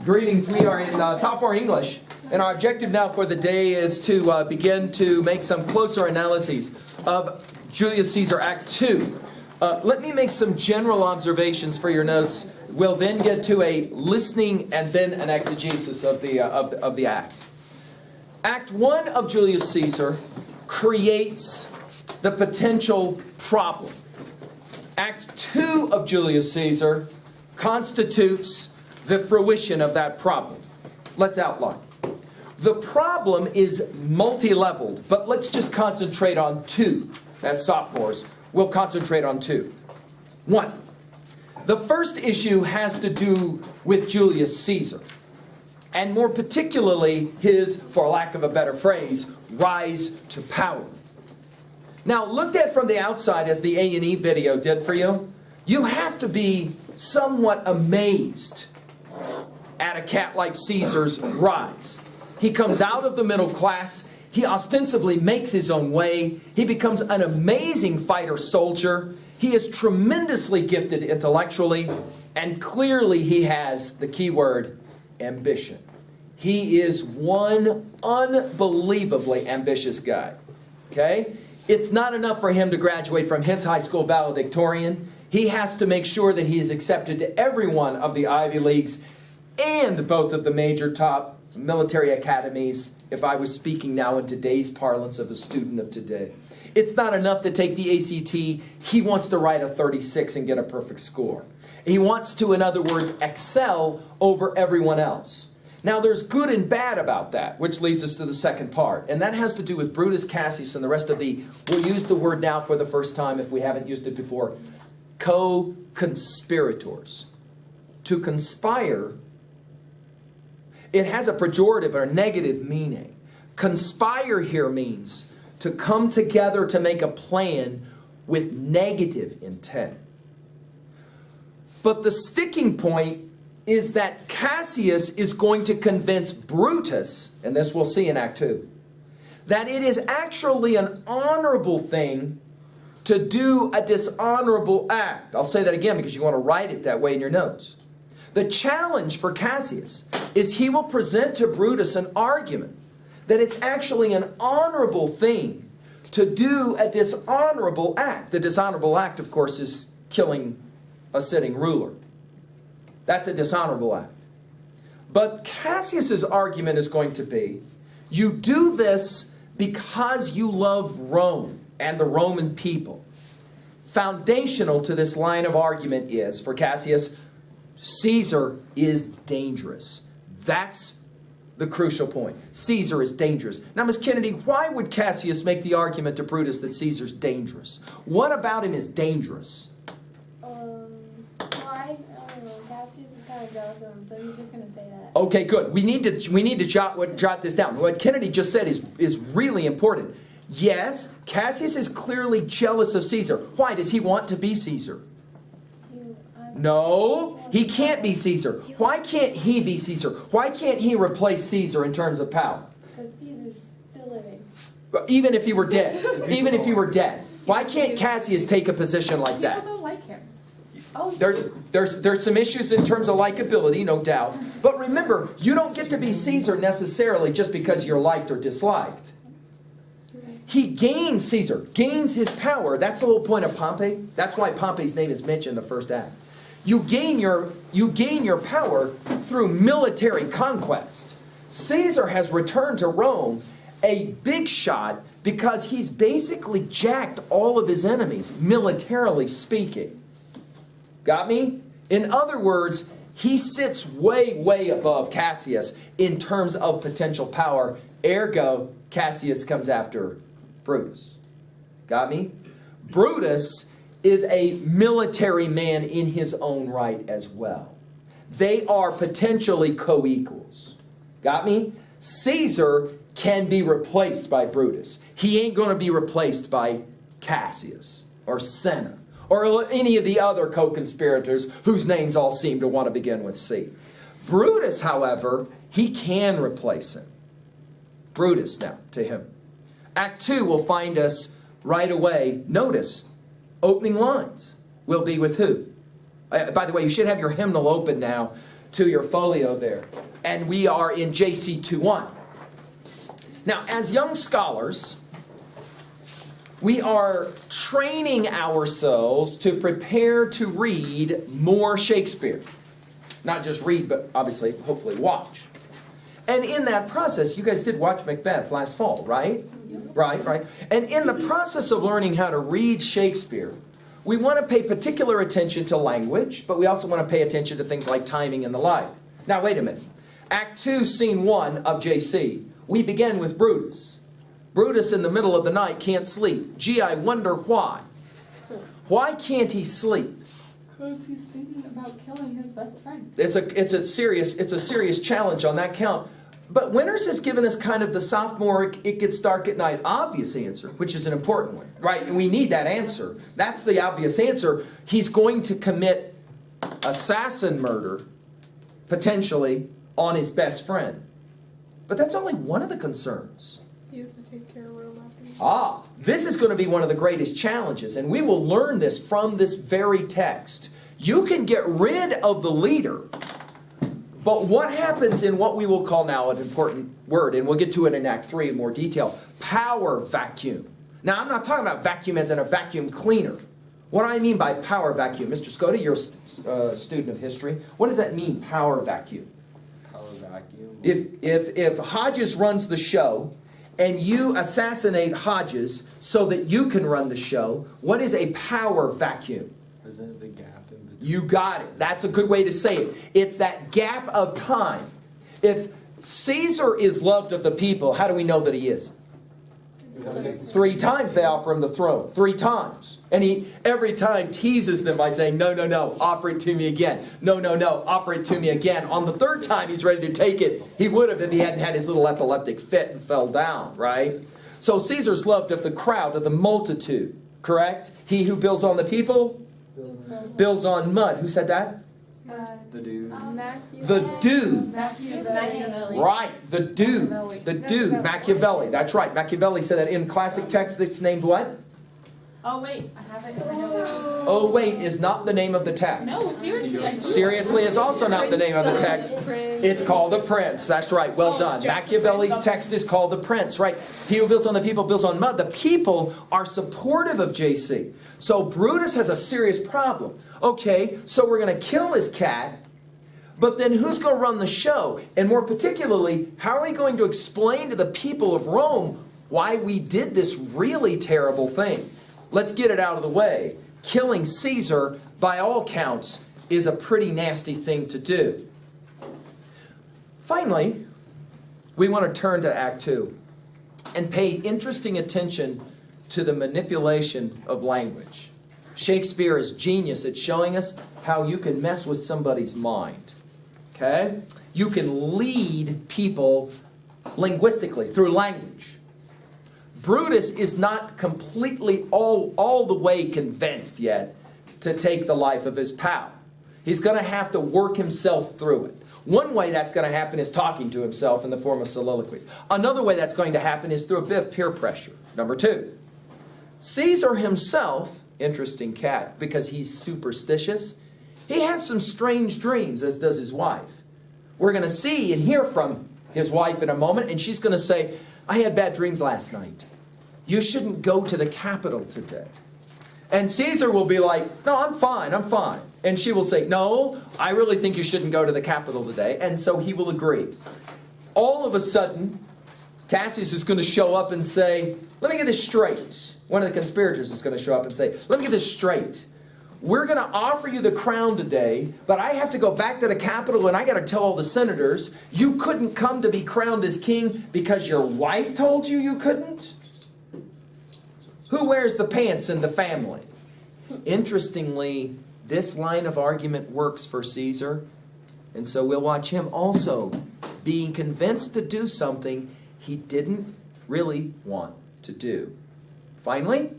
Greetings. We are in sophomore English, and our objective now for the day is to begin to make some closer analyses of Julius Caesar Act 2. Let me make some general observations for your notes. We'll then get to a listening and then an exegesis of the act. Act 1 of Julius Caesar creates the potential problem. Act 2 of Julius Caesar constitutes the fruition of that problem. Let's outline. The problem is multi-leveled, but let's just concentrate on two. As sophomores, we'll concentrate on two. One, the first issue has to do with Julius Caesar, and more particularly his, for lack of a better phrase, rise to power. Now, looked at from the outside as the A&E video did for you, you have to be somewhat amazed at a cat like Caesar's rise. He comes out of the middle class. He ostensibly makes his own way. He becomes an amazing fighter soldier. He is tremendously gifted intellectually, and clearly he has the key word, ambition. He is one unbelievably ambitious guy. Okay? It's not enough for him to graduate from his high school valedictorian. He has to make sure that he is accepted to every one of the Ivy Leagues and both of the major top military academies, if I was speaking now in today's parlance of a student of today. It's not enough to take the ACT. He wants to write a 36 and get a perfect score. He wants to, in other words, excel over everyone else. Now, there's good and bad about that, which leads us to the second part. And that has to do with Brutus, Cassius, and the rest of the, we'll use the word now for the first time if we haven't used it before, co-conspirators. To conspire, it has a pejorative or a negative meaning. Conspire here means to come together to make a plan with negative intent. But the sticking point is that Cassius is going to convince Brutus, and this we'll see in Act 2, that it is actually an honorable thing to do a dishonorable act. I'll say that again because you want to write it that way in your notes. The challenge for Cassius is he will present to Brutus an argument that it's actually an honorable thing to do a dishonorable act. The dishonorable act, of course, is killing a sitting ruler. That's a dishonorable act. But Cassius's argument is going to be, you do this because you love Rome and the Roman people. Foundational to this line of argument is, for Cassius, Caesar is dangerous. That's the crucial point. Caesar is dangerous. Now, Ms. Kennedy, why would Cassius make the argument to Brutus that Caesar's dangerous? What about him is dangerous? I don't know. Cassius is kind of jealous of him, so he's just going to say that. Okay, good. We need to jot this down. What Kennedy just said is really important. Yes, Cassius is clearly jealous of Caesar. Why? Does he want to be Caesar? No, he can't be Caesar. Why can't he be Caesar? Why can't he replace Caesar in terms of power? Because Caesar's still living. Even if he were dead. Even if he were dead. Why can't Cassius take a position like that? People don't like him. There's some issues in terms of likability, no doubt. But remember, you don't get to be Caesar necessarily just because you're liked or disliked. He gains Caesar, gains his power. That's the whole point of Pompey. That's why Pompey's name is mentioned in the first act. You gain your power through military conquest. Caesar has returned to Rome a big shot because he's basically jacked all of his enemies, militarily speaking. Got me? In other words, he sits way, way above Cassius in terms of potential power. Ergo, Cassius comes after Brutus. Got me? Brutus is a military man in his own right as well. They are potentially co-equals. Got me? Caesar can be replaced by Brutus. He ain't going to be replaced by Cassius or Cinna or any of the other co-conspirators whose names all seem to want to begin with C. Brutus, however, he can replace him. Brutus now to him. Act 2 will find us right away. Notice, opening lines will be with who? By the way, you should have your hymnal open now. to your folio there. And we are in JC 2:1. Now, as young scholars, we are training ourselves to prepare to read more Shakespeare. Not just read, but obviously, hopefully watch. And in that process, you guys did watch Macbeth last fall, right? Right. And in the process of learning how to read Shakespeare, we want to pay particular attention to language, but we also want to pay attention to things like timing and the like. Now, wait a minute. Act 2, Scene 1 of JC. We begin with Brutus. Brutus in the middle of the night can't sleep. Gee, I wonder why. Why can't he sleep? Because he's thinking about killing his best friend. It's a serious challenge on that count. But Winters has given us kind of the sophomore, it gets dark at night, obvious answer, which is an important one, right? And we need that answer. That's the obvious answer. He's going to commit assassin murder, potentially, on his best friend. But that's only one of the concerns. He has to take care of Rome after. This is going to be one of the greatest challenges, and we will learn this from this very text. You can get rid of the leader, but what happens in what we will call now an important word, and we'll get to it in Act 3 in more detail, power vacuum. Now, I'm not talking about vacuum as in a vacuum cleaner. What do I mean by power vacuum? Mr. Skoda, you're a student of history. What does that mean, power vacuum? Power vacuum? If Hodges runs the show, and you assassinate Hodges so that you can run the show, what is a power vacuum? Isn't it the gap in between? You got it. That's a good way to say it. It's that gap of time. If Caesar is loved of the people, how do we know that he is? 3 times they offer him the throne. 3 times. And he every time teases them by saying, no, offer it to me again. No, offer it to me again. On the 3rd time he's ready to take it. He would have if he hadn't had his little epileptic fit and fell down, right? So Caesar's loved of the crowd, of the multitude, correct? He who builds on the people builds on mud. Who said that? The dude. The dude. Machiavelli. Right, the dude. The dude, Machiavelli. That's right. Machiavelli said that in classic text that's named what? Oh, wait. I have it. Oh, wait is not the name of the text. No, seriously. Seriously is also not the name of the text. It's called the Prince. That's right. Well done. Machiavelli's text is called the Prince, right? He who builds on the people builds on mud. The people are supportive of JC. So Brutus has a serious problem. Okay, so we're going to kill his cat, but then who's going to run the show? And more particularly, how are we going to explain to the people of Rome why we did this really terrible thing? Let's get it out of the way. Killing Caesar, by all counts, is a pretty nasty thing to do. Finally, we want to turn to Act 2 and pay interesting attention to the manipulation of language. Shakespeare is genius at showing us how you can mess with somebody's mind. Okay? You can lead people linguistically through language. Brutus is not completely all the way convinced yet to take the life of his pal. He's going to have to work himself through it. One way that's going to happen is talking to himself in the form of soliloquies. Another way that's going to happen is through a bit of peer pressure. Number 2, Caesar himself, interesting cat, because he's superstitious, he has some strange dreams, as does his wife. We're going to see and hear from his wife in a moment, and she's going to say, I had bad dreams last night. You shouldn't go to the Capitol today. And Caesar will be like, no, I'm fine. And she will say, no, I really think you shouldn't go to the Capitol today. And so he will agree. All of a sudden, Cassius is going to show up and say, let me get this straight. One of the conspirators is going to show up and say, let me get this straight. We're going to offer you the crown today, but I have to go back to the Capitol and I got to tell all the senators, you couldn't come to be crowned as king because your wife told you you couldn't? Who wears the pants in the family? Interestingly, this line of argument works for Caesar, and so we'll watch him also being convinced to do something he didn't really want to do. Finally,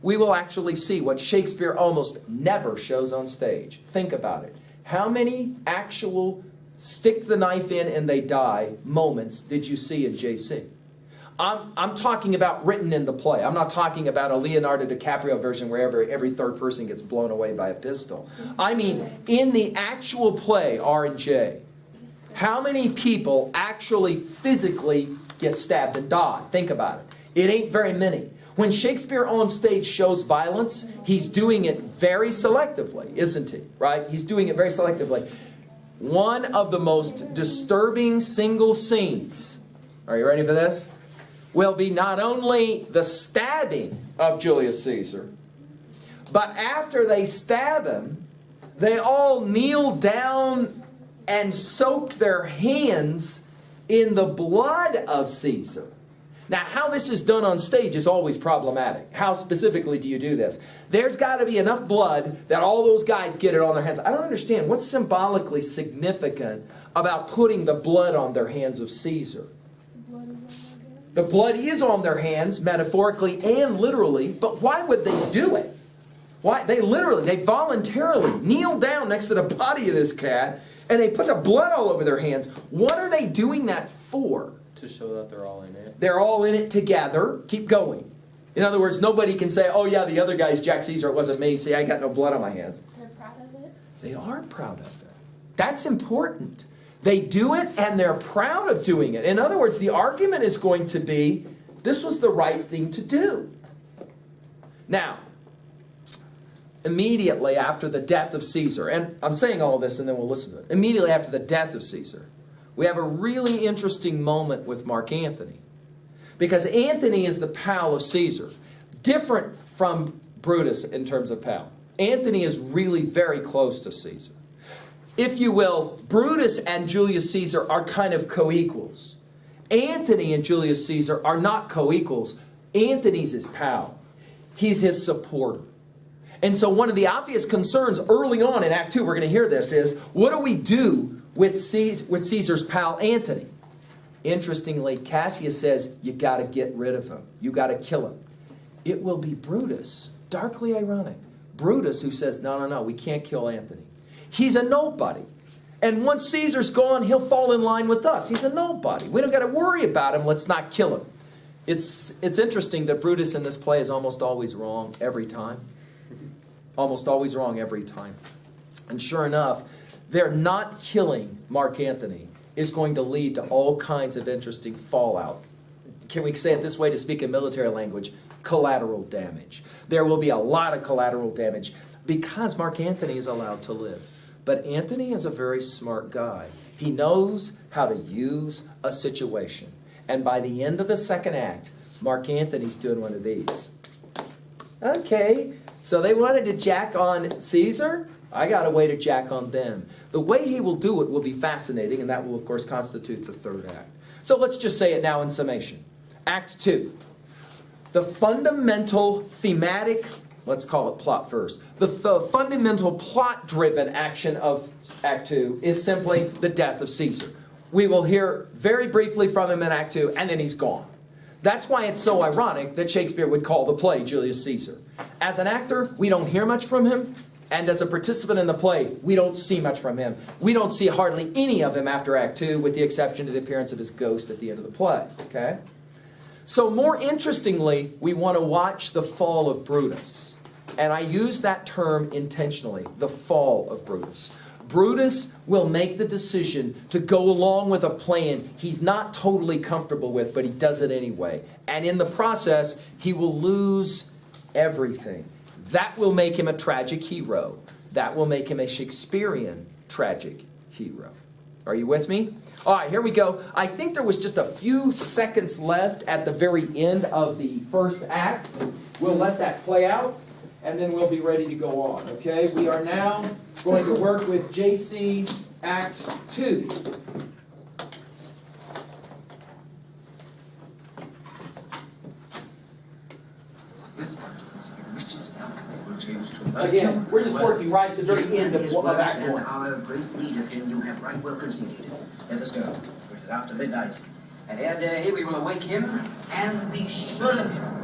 we will actually see what Shakespeare almost never shows on stage. Think about it. How many actual stick the knife in and they die moments did you see in JC? I'm talking about written in the play. I'm not talking about a Leonardo DiCaprio version where every third person gets blown away by a pistol. I mean, in the actual play, R&J, how many people actually physically get stabbed and die? Think about it. It ain't very many. When Shakespeare on stage shows violence, he's doing it very selectively, isn't he? Right? He's doing it very selectively. One of the most disturbing single scenes, are you ready for this? Will be not only the stabbing of Julius Caesar, but after they stab him, they all kneel down and soak their hands in the blood of Caesar. Now, how this is done on stage is always problematic. How specifically do you do this? There's got to be enough blood that all those guys get it on their hands. I don't understand. What's symbolically significant about putting the blood on their hands of Caesar? The blood is on their hands, metaphorically and literally, but why would they do it? Why? They voluntarily kneel down next to the body of this cat, and they put the blood all over their hands. What are they doing that for? To show that they're all in it. They're all in it together. Keep going. In other words, nobody can say, oh yeah, the other guy's Jack Caesar, it wasn't me. See, I got no blood on my hands. They're proud of it. They are proud of it. That's important. They do it and they're proud of doing it. In other words, the argument is going to be, this was the right thing to do. Now, immediately after the death of Caesar, and I'm saying all this and then we'll listen to it. Immediately after the death of Caesar, we have a really interesting moment with Mark Antony. Because Antony is the pal of Caesar. Different from Brutus in terms of pal. Antony is really very close to Caesar. If you will, Brutus and Julius Caesar are kind of co-equals. Antony and Julius Caesar are not co-equals. Antony's his pal. He's his supporter. And so one of the obvious concerns early on in Act 2, we're going to hear this, is what do we do with Caesar's pal Antony? Interestingly, Cassius says, you got to get rid of him. You got to kill him. It will be Brutus, darkly ironic, Brutus who says, no, we can't kill Antony. He's a nobody. And once Caesar's gone, he'll fall in line with us. He's a nobody. We don't got to worry about him. Let's not kill him. It's interesting that Brutus in this play is almost always wrong every time. Almost always wrong every time. And sure enough, they're not killing Mark Antony is going to lead to all kinds of interesting fallout. Can we say it this way to speak in military language? Collateral damage. There will be a lot of collateral damage because Mark Antony is allowed to live. But Antony is a very smart guy. He knows how to use a situation. And by the end of the second act, Mark Antony's doing one of these. Okay, so they wanted to jack on Caesar. I got a way to jack on them. The way he will do it will be fascinating, and that will, of course, constitute the third act. So let's just say it now in summation. Act 2. The fundamental thematic, let's call it plot first. The fundamental plot-driven action of Act 2 is simply the death of Caesar. We will hear very briefly from him in Act 2, and then he's gone. That's why it's so ironic that Shakespeare would call the play Julius Caesar. As an actor, we don't hear much from him. And as a participant in the play, we don't see much from him. We don't see hardly any of him after Act 2, with the exception of the appearance of his ghost at the end of the play. Okay? So more interestingly, we want to watch the fall of Brutus. And I use that term intentionally, the fall of Brutus. Brutus will make the decision to go along with a plan he's not totally comfortable with, but he does it anyway. And in the process, he will lose everything. That will make him a tragic hero. That will make him a Shakespearean tragic hero. Are you with me? All right, here we go. I think there was just a few seconds left at the very end of the first act. We'll let that play out, and then we'll be ready to go on, okay? We are now going to work with JC Act 2. Again, we're just working right at the very end of Act 1. Our great leader, whom you have right well conceded. Let us go, for it is after midnight. And ere day we will awake him and be sure of him.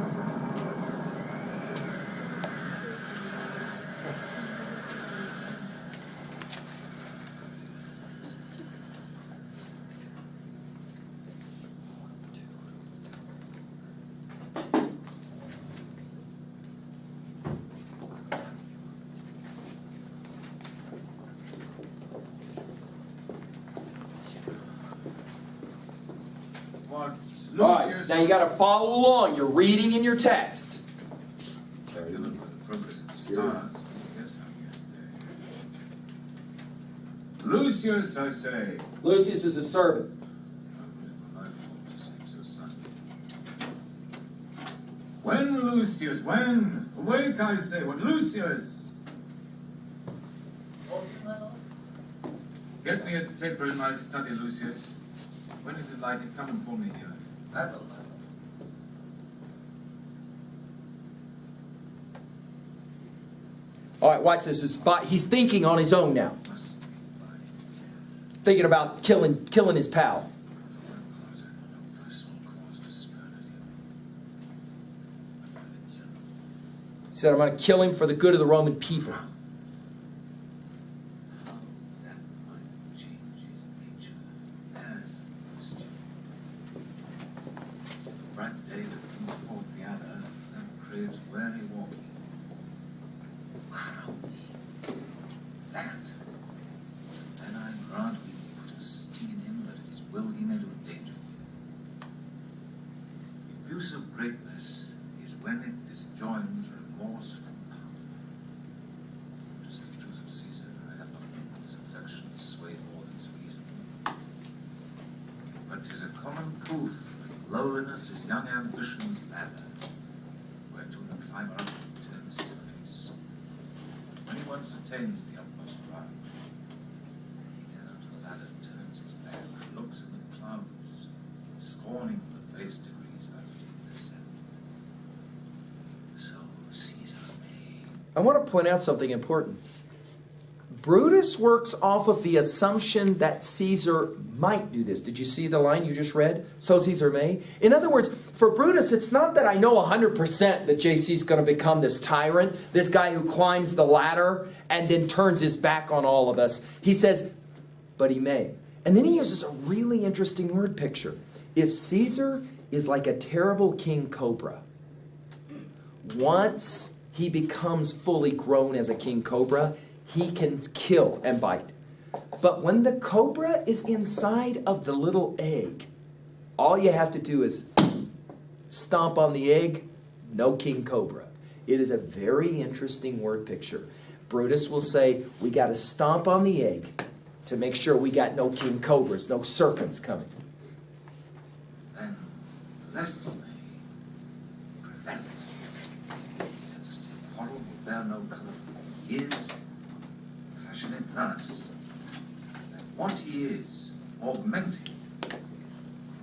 What All right, Lucius now you got to follow along. You're reading in your text. given by the progress of stars. Yes, I Lucius, I say. Lucius is a servant. When, Lucius, when? Awake, I say. What, Lucius? Get me a taper in my study, Lucius. When it is lighted, come and call me here. I will. All right, watch this. He's thinking on his own now. Thinking about killing his pal. He said, I'm going to kill him for the good of the Roman people. Of greatness is when it disjoins remorse from power. To speak truth of Caesar, I have not known his affections sway more than his reason. But 'tis a common proof that lowliness is young ambition's ladder, whereto the climber up turns his face. When he once attains the utmost ground, he then unto the ladder turns his back, looks in the clouds, scorning the face degrees. I want to point out something important. Brutus works off of the assumption that Caesar might do this. Did you see the line you just read? So Caesar may. In other words, for Brutus, it's not that I know 100% that JC is going to become this tyrant, this guy who climbs the ladder and then turns his back on all of us. He says, but he may. And then he uses a really interesting word picture. If Caesar is like a terrible king cobra, once he becomes fully grown as a king cobra, he can kill and bite. But when the cobra is inside of the little egg, all you have to do is stomp on the egg, no king cobra. It is a very interesting word picture. Brutus will say, we got to stomp on the egg to make sure we got no king cobras, no serpents coming. Then, lest he may prevent bear no color for years, fashion it thus, that what he is, augmenting,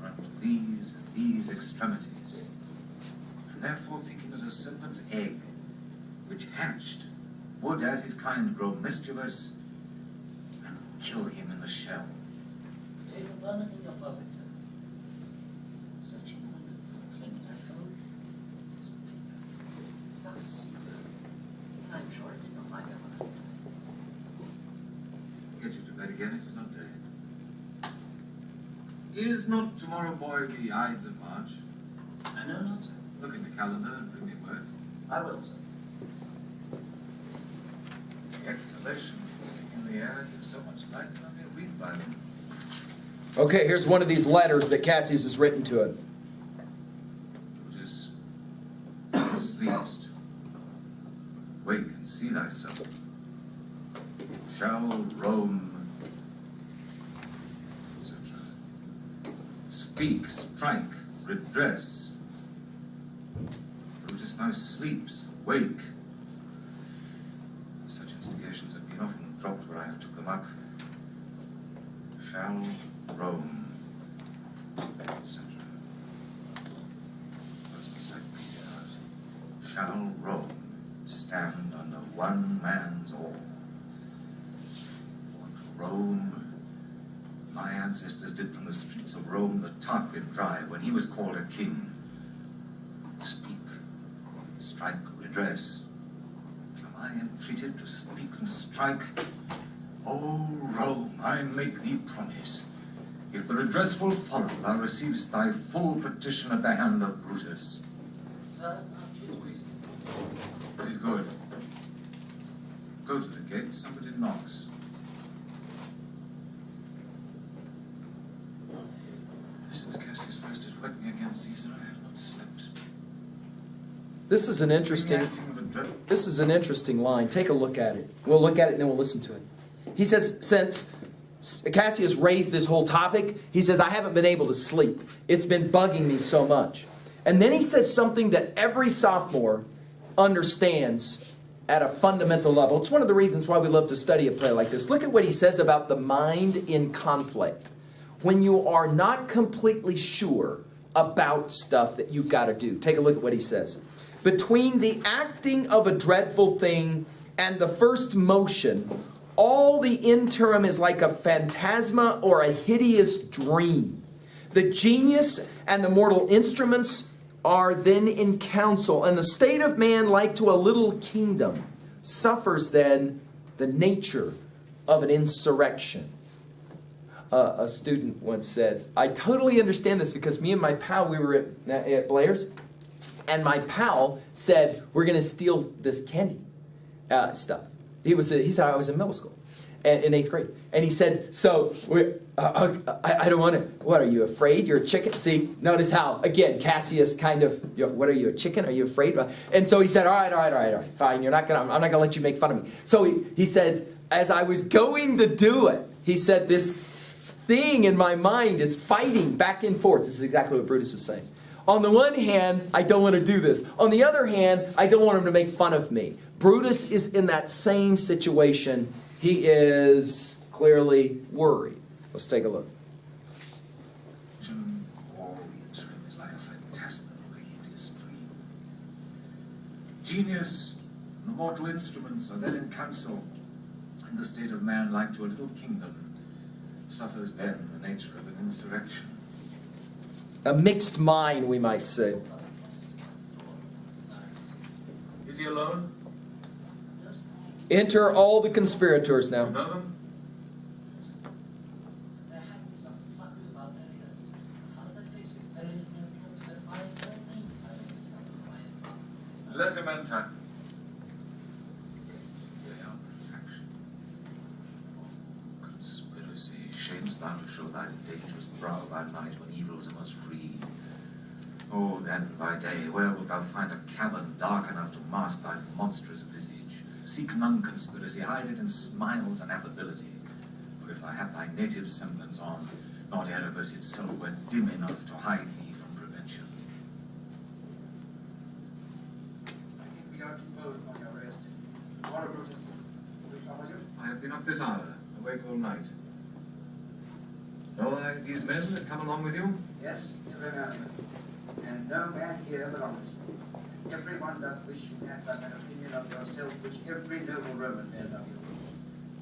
run to these extremities, and therefore think him as a serpent's egg, which hatched, would as his kind grow mischievous, and kill him in the shell. Take a moment in your closet, sir. Such a moment for clean tobacco. This paper. Thus. I'm sure it did not like that one. Get you to bed again, it is not day. Is not tomorrow, boy, the Ides of March? I know not, sir. Look in the calendar and bring me word. I will, sir. The exhalations hissing in the air give so much light that I may read by them. Okay, here's one of these letters that Cassius has written to him. Brutus, sleepest. Wake and see thyself. Shall Rome, etc. Speak, strike, redress. Brutus now sleeps. Wake. Such instigations have been often dropped where I have took them up. Shall Rome, etc. That's beside Peter out. Shall Rome stand under one man's awe? What Rome, my ancestors did from the streets of Rome the Tarquin drive when he was called a king. Speak, strike, redress. Am I entreated to speak and strike? O Rome, I make thee promise. If the redress will follow, thou receivest thy full petition at the hand of Brutus. Sir, much is reason. It is good. Go to the gate, somebody knocks. This is Cassius' first Caesar, I have not slept. This is an interesting line. Take a look at it. We'll look at it and then we'll listen to it. He says, since Cassius raised this whole topic, he says, I haven't been able to sleep. It's been bugging me so much. And then he says something that every sophomore understands at a fundamental level. It's one of the reasons why we love to study a play like this. Look at what he says about the mind in conflict. When you are not completely sure about stuff that you've got to do. Take a look at what he says. Between the acting of a dreadful thing and the first motion, all the interim is like a phantasma or a hideous dream. The genius and the mortal instruments are then in council, and the state of man, like to a little kingdom, suffers then the nature of an insurrection. A student once said, I totally understand this because me and my pal, we were at Blair's, and my pal said, we're going to steal this candy stuff. He said, I was in middle school, in 8th grade. And he said, so, I don't want to, what, are you afraid? You're a chicken? See, notice how, again, Cassius kind of, what, are you, a chicken? Are you afraid? And so he said, all right, fine, I'm not going to let you make fun of me. So he said, as I was going to do it, he said, this thing in my mind is fighting back and forth. This is exactly what Brutus is saying. On the one hand, I don't want to do this. On the other hand, I don't want him to make fun of me. Brutus is in that same situation. He is clearly worried. Let's take a look. All the interim is like a phantasmal or hideous dream. Genius and the mortal instruments are then in council, and the state of man, like to a little kingdom, suffers then the nature of an insurrection. A mixed mind, we might say. Is he alone? Enter all the conspirators now. You know them? They're having some fun about their ears. How's their faces buried in their coats? Their fine names. I think it's something quiet. Let him enter. They are perfection. Conspiracy, shames thou to show thy dangerous brow by night when evils are most free. Oh, then by day, where wilt thou find a cavern dark enough to mask thy monstrous visage? Seek none conspiracy, hide it in smiles and affability. For if thou have thy native semblance on, not Erebus itself were dim enough to hide thee from prevention. I think we are too bold for your rest. Tomorrow, Brutus, will we trouble you? I have been up this hour, awake all night. Know these men that come along with you? Yes, every man. And no man here belongs to you. Everyone does wish you had but an opinion of yourself which every noble Roman bears of you.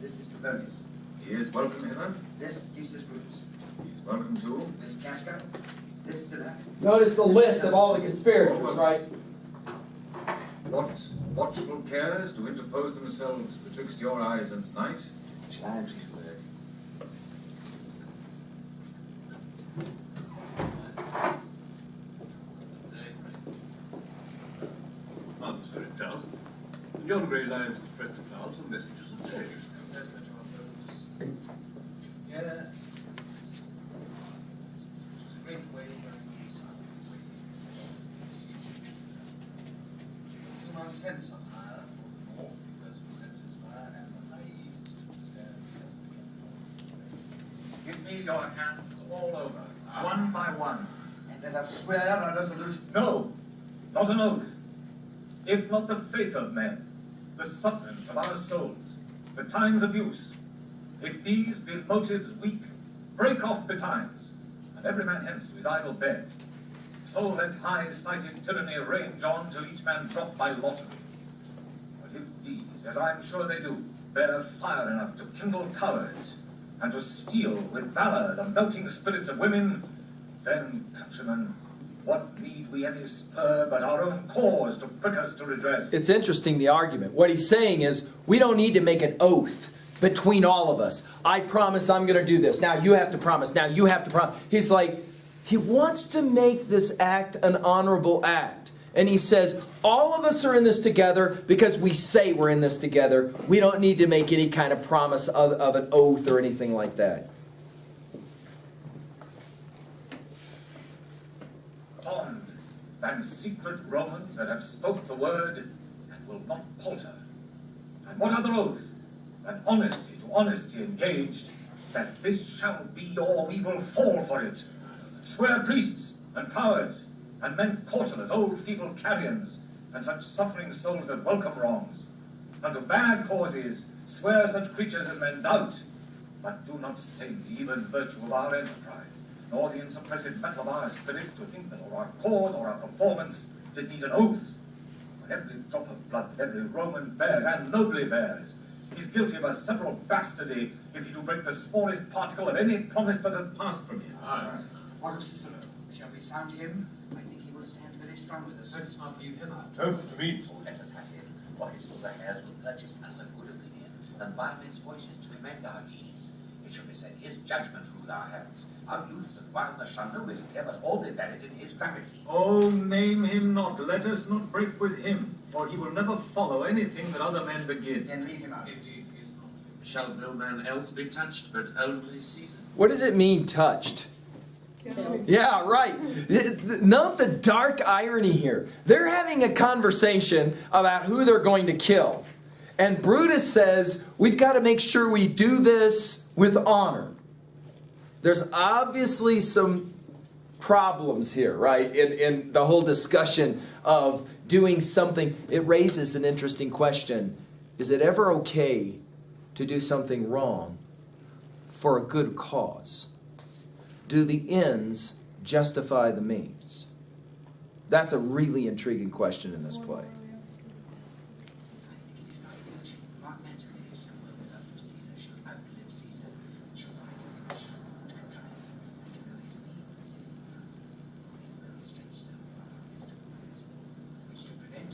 This is Trebonius. He is welcome hither. This Decius Brutus. He is welcome too. This Casca. This Sylla. Notice the list of all the conspirators, right? What watchful cares do interpose themselves betwixt your eyes and night? Shall I entreat a word? I'm sure it does. Yon grey lines that fret the clouds and messages of days. Yeah. It was a great way during the sun. 2 months hence on higher for the north, the first presents his fire, and the high east Give me your hands all over, one by one. and let us swear our resolution. No, not an oath. If not the faith of men, the substance of our souls, the times of use, if these be motives weak, break off betimes, and every man hence to his idle bed. So let high-sighted tyranny range on till each man drop by lottery. But if these, as I'm sure they do, bear fire enough to kindle courage, and to steel with valor the melting spirits of women, then, countrymen, what need we any spur but our own cause to prick us to redress? It's interesting, the argument. What he's saying is, we don't need to make an oath between all of us. I promise I'm going to do this. Now you have to promise. Now you have to promise. He's like, he wants to make this act an honorable act. And he says, all of us are in this together because we say we're in this together. We don't need to make any kind of promise of an oath or anything like that. than secret Romans that have spoke the word and will not palter. And what other oath than honesty to honesty engaged, that this shall be or we will fall for it? Swear priests and cowards, and men cautelous, old feeble carrions, and such suffering souls that welcome wrongs. Unto bad causes swear such creatures as men doubt, but do not stain the even virtue of our enterprise, nor the insuppressive metal of our spirits, to think that or our cause or our performance did need an oath. For every drop of blood that every Roman bears, and nobly bears, is guilty of a several bastardy if he do break the smallest particle of any promise that had passed from him. What of Cicero? Shall we sound him? I think he will stand very strong with us. Let us not leave him out. Don't meet. Let us have him, for his silver hairs will purchase us a good opinion, and by men's voices to commend our deeds. It should be said, his judgment ruled our hands. Our youths and while the shunder will here, but all be buried in his gravity. Oh, name him not. Let us not break with him, for he will never follow anything that other men begin. Then leave him out. Indeed, he is not. Shall no man else be touched, but only Caesar? What does it mean, touched? Yeah, right. Note the dark irony here. They're having a conversation about who they're going to kill. And Brutus says, we've got to make sure we do this with honor. There's obviously some problems here, right? In the whole discussion of doing something. It raises an interesting question. Is it ever okay to do something wrong for a good cause? Do the ends justify the means? That's a really intriguing question in this play. Mark Antony is so well beloved of Caesar, shall outlive Caesar, shall find his image, shall try to know his means, he will stretch so far as to which to prevent.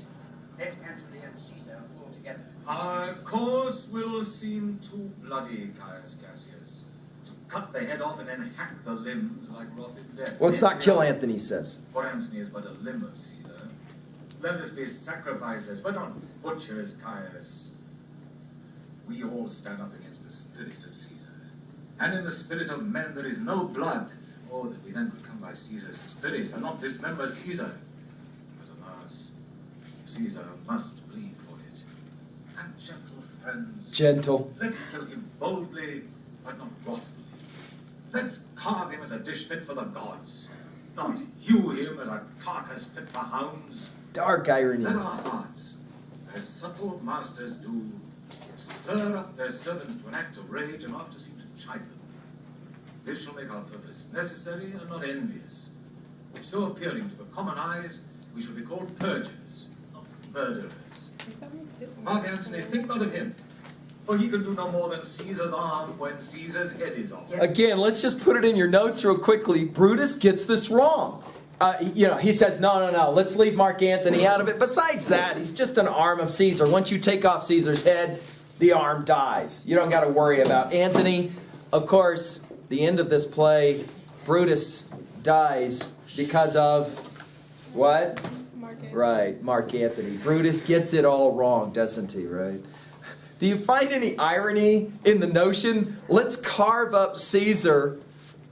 Let Antony and Caesar fall together. Our course will seem too bloody, Caius Cassius. To cut the head off and then hack the limbs like wrath in death. Let's not kill Antony, says. For Antony is but a limb of Caesar. Let us be sacrifices, but not butchers, Caius. We all stand up against the spirit of Caesar. And in the spirit of men there is no blood. Oh, that we then could come by Caesar's spirit and not dismember Caesar. But alas, Caesar must bleed for it. And gentle friends, Gentle. let's kill him boldly, but not wrathfully. Let's carve him as a dish fit for the gods, not hew him as a carcass fit for hounds. Dark irony. Let our hearts, as subtle masters do, stir up their servants to an act of rage and after seem to chide them. This shall make our purpose necessary and not envious. If so appearing to the common eyes, we shall be called purgers, not murderers. Mark Antony, think not of him, for he can do no more than Caesar's arm when Caesar's head is off. Again, let's just put it in your notes real quickly. Brutus gets this wrong. He says, no, let's leave Mark Antony out of it. Besides that, he's just an arm of Caesar. Once you take off Caesar's head, the arm dies. You don't got to worry about Antony. Of course, the end of this play, Brutus dies because of what? Mark Antony. Right, Mark Antony. Brutus gets it all wrong, doesn't he, right? Do you find any irony in the notion, let's carve up Caesar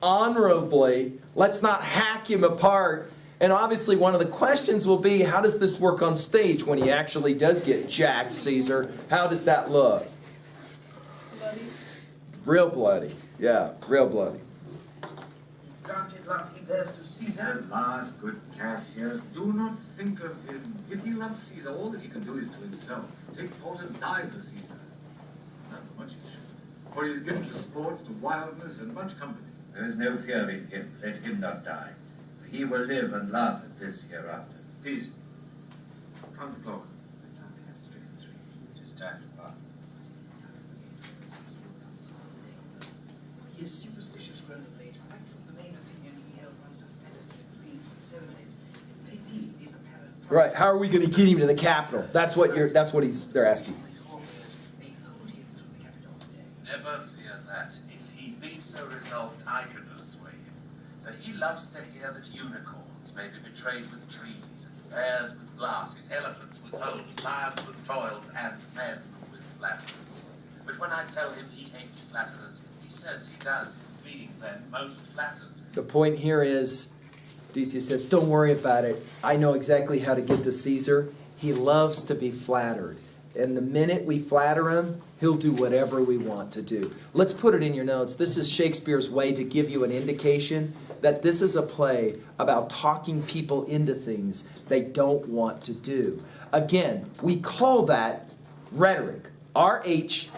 honorably, let's not hack him apart? And obviously one of the questions will be, how does this work on stage when he actually does get jacked, Caesar? How does that look? Bloody. Real bloody. Yeah, real bloody. Granted love he bears to Caesar. Alas, good Cassius, do not think of him. If he loves Caesar, all that he can do is to himself. Take thought and die for Caesar. Not much he should. For he is given to sports, to wildness, and much company. There is no fear in him. Let him not die. He will live and love at this hereafter. Peace. Count the clock. The clock hath stricken 3. It is time to part. He is superstitious grown of late, right from the main opinion he held once of fantasy and dreams and ceremonies. It may be he's apparent. Right, how are we going to get him to the capital? That's what they're asking. May hold him from the capital today. Never fear that. If he be so resolved, I can persuade him. For he loves to hear that unicorns may be betrayed with trees, bears with glasses, elephants with holes, lions with toils, and men with flatterers. But when I tell him he hates flatterers, he says he does, being then most flattered. The point here is, Decius says, don't worry about it. I know exactly how to get to Caesar. He loves to be flattered. And the minute we flatter him, he'll do whatever we want to do. Let's put it in your notes. This is Shakespeare's way to give you an indication that this is a play about talking people into things they don't want to do. Again, we call that rhetoric. R-H-E-T-O-R-I-C.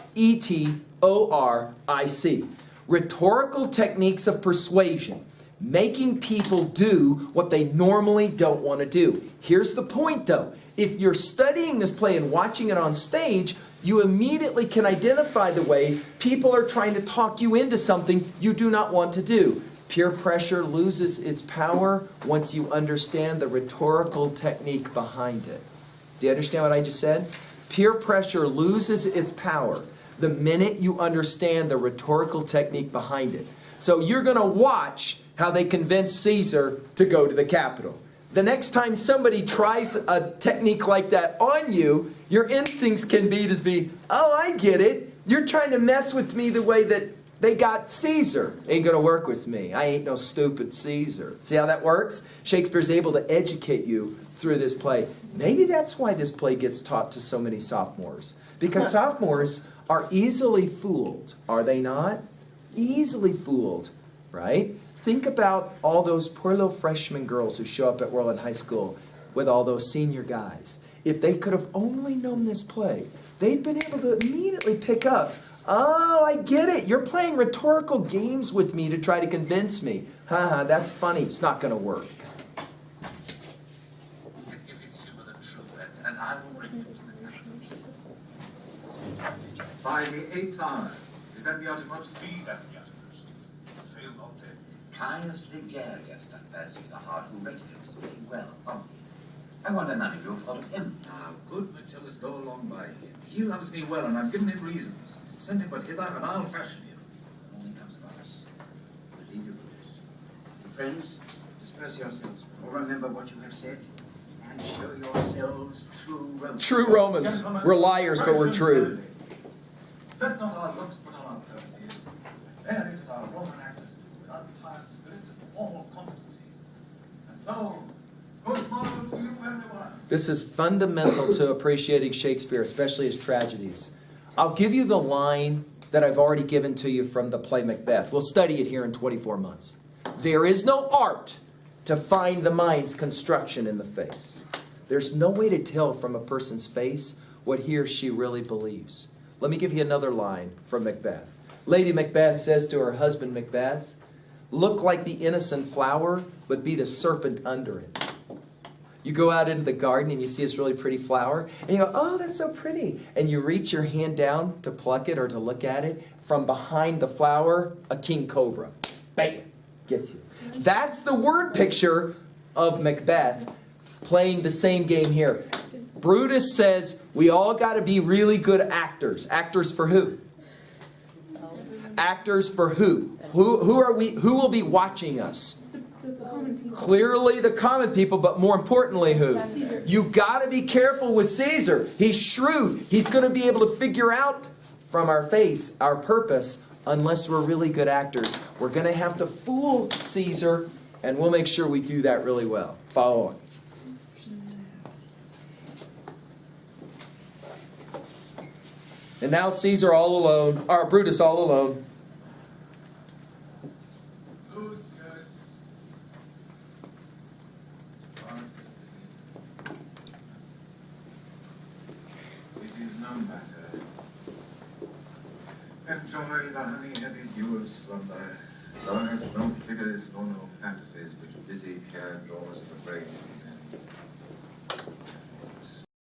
Rhetorical techniques of persuasion. Making people do what they normally don't want to do. Here's the point though. If you're studying this play and watching it on stage, you immediately can identify the ways people are trying to talk you into something you do not want to do. Peer pressure loses its power once you understand the rhetorical technique behind it. Do you understand what I just said? Peer pressure loses its power the minute you understand the rhetorical technique behind it. So you're going to watch how they convince Caesar to go to the Capitol. The next time somebody tries a technique like that on you, your instincts can be to be, oh, I get it. You're trying to mess with me the way that they got Caesar. Ain't going to work with me. I ain't no stupid Caesar. See how that works? Shakespeare's able to educate you through this play. Maybe that's why this play gets taught to so many sophomores. Because sophomores are easily fooled, are they not? Easily fooled, right? Think about all those poor little freshman girls who show up at Worland High School with all those senior guys. If they could have only known this play, they'd been able to immediately pick up, oh, I get it. You're playing rhetorical games with me to try to convince me. Haha, that's funny. It's not going to work. If it's you with a true and I will bring you to the capital. By the 8th hour. Is that the uttermost? Speed at the uttermost. Fail not then. Caius Ligarius doth bear Caesar hard, who rated him as being well upon me. I wonder none of you have thought of him. Now, good Metellus, go along by him. He loves me well, and I've given him reasons. Send him but hither, and I'll fashion him. When morning comes upon us, we'll leave you with this. And friends, disperse yourselves, or remember what you have said, and show yourselves true Romans. True Romans. Gentlemen, We're liars, but we're true. Let not our looks put on our courtesies. There it is our Roman actors do, with untired spirits and formal constancy. And so, good morrow to you, everyone. This is fundamental to appreciating Shakespeare, especially his tragedies. I'll give you the line that I've already given to you from the play Macbeth. We'll study it here in 24 months. There is no art to find the mind's construction in the face. There's no way to tell from a person's face what he or she really believes. Let me give you another line from Macbeth. Lady Macbeth says to her husband Macbeth, look like the innocent flower, but be the serpent under it. You go out into the garden and you see this really pretty flower, and you go, oh, that's so pretty. And you reach your hand down to pluck it or to look at it. From behind the flower, a king cobra. Bam! Gets you. That's the word picture of Macbeth playing the same game here. Brutus says we all got to be really good actors. Actors for who? Actors for who? Who are we? Who will be watching us? The common people. Clearly the common people, but more importantly who? Caesar. You got to be careful with Caesar. He's shrewd. He's going to be able to figure out from our face our purpose unless we're really good actors. We're going to have to fool Caesar, and we'll make sure we do that really well. Follow on. And now Caesar all alone, or Brutus all alone. Lucius. Honestly, it is no matter. Enjoy the honey-headed dew of slumber. Thou hast no figures nor no fantasies which busy care draws the brain.